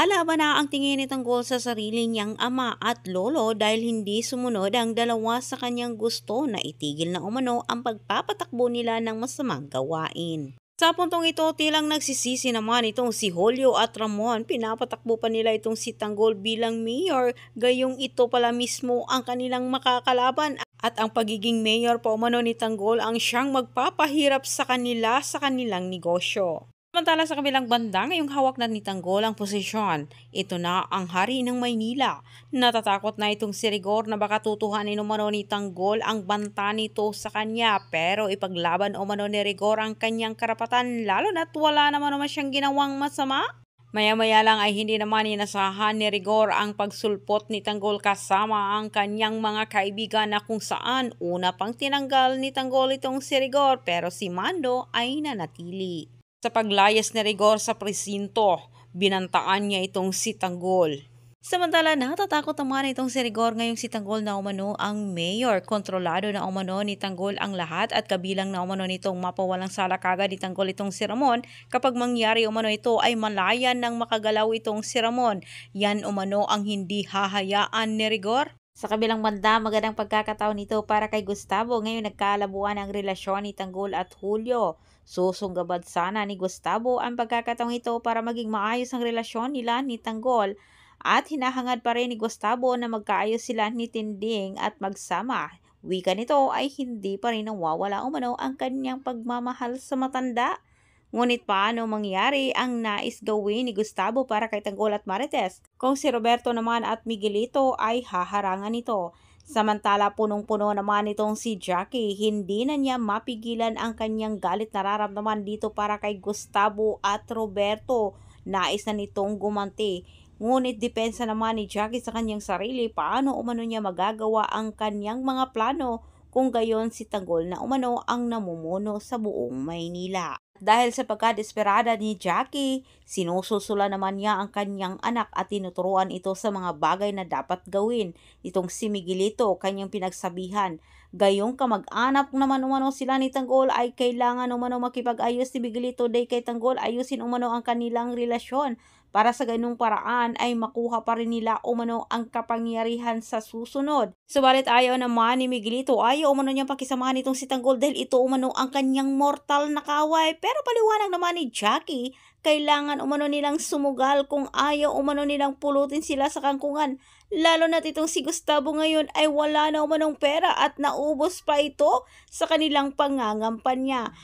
Lalaban na ang tingin ni Tanggol sa sarili niyang ama at lolo dahil hindi sumunod ang dalawa sa kanyang gusto na itigil na umano ang pagpapatakbo nila ng masamang gawain. Sa puntong ito, tilang nagsisisi naman itong si Julio at Ramon. Pinapatakbo pa nila itong si Tanggol bilang mayor, gayong ito pala mismo ang kanilang makakalaban at ang pagiging mayor pa umano ni Tanggol ang siyang magpapahirap sa kanila sa kanilang negosyo. Samantala sa kabilang banda, ngayong hawak na ni Tanggol ang posisyon. Ito na ang hari ng Maynila. Natatakot na itong si Rigor na baka tutuhanin umano ni Tanggol ang banta nito sa kanya. Pero ipaglaban umano ni Rigor ang kanyang karapatan lalo na't wala naman siyang ginawang masama. Maya-maya lang ay hindi naman inasahan ni Rigor ang pagsulpot ni Tanggol kasama ang kanyang mga kaibigan na kung saan una pang tinanggal ni Tanggol itong si Rigor pero si Mando ay nanatili. Sa paglayas ni Rigor sa presinto, binantaan niya itong si Tanggol. Samantala natatakot naman itong si Rigor ngayong si Tanggol na umano ang mayor. Kontrolado na umano ni Tanggol ang lahat at kabilang na umano nitong mapawalang sala kagad ni Tanggol itong si Ramon. Kapag mangyari umano ito ay malayan ng makagalaw itong si Ramon. Yan umano ang hindi hahayaan ni Rigor. Sa kabilang banda, magandang pagkakataon nito para kay Gustavo. Ngayon nagkalabuan ang relasyon ni Tanggol at Julio. Susunggabad sana ni Gustavo ang pagkakataong ito para maging maayos ang relasyon nila ni Tanggol at hinahangad pa rin ni Gustavo na magkaayos sila ni Tinding at magsama. Wika nito ay hindi pa rin nawawala umano ang kanyang pagmamahal sa matanda. Ngunit paano mangyari ang nais gawin ni Gustavo para kay Tanggol at Marites kung si Roberto naman at Miguelito ay haharangan nito? Samantala punong-puno naman itong si Jackie, hindi na niya mapigilan ang kanyang galit nararamdaman dito para kay Gustavo at Roberto. Nais na nitong gumanti. Ngunit depensa naman ni Jackie sa kanyang sarili paano umano niya magagawa ang kanyang mga plano kung gayon si Tanggol na umano ang namumuno sa buong Maynila. Dahil sa pagkadesperada ni Jackie, sinususula naman niya ang kanyang anak at tinuturuan ito sa mga bagay na dapat gawin. Itong si Miguelito, kanyang pinagsabihan. Gayong kamag-anak naman umano sila ni Tanggol ay kailangan umano makipag-ayos si Miguelito day kay Tanggol ayusin umano ang kanilang relasyon. Para sa ganung paraan ay makuha pa rin nila umano ang kapangyarihan sa susunod. Subalit ayaw naman ni Miguelito, ayaw umano niyang pakisamahan itong si Tanggol dahil ito umano ang kanyang mortal na kaaway. Pero paliwanag naman ni Jackie, kailangan umano nilang sumugal kung ayaw umano nilang pulutin sila sa kangkungan. Lalo na't itong si Gustavo ngayon ay wala na umanong pera at naubos pa ito sa kanilang pangangampanya.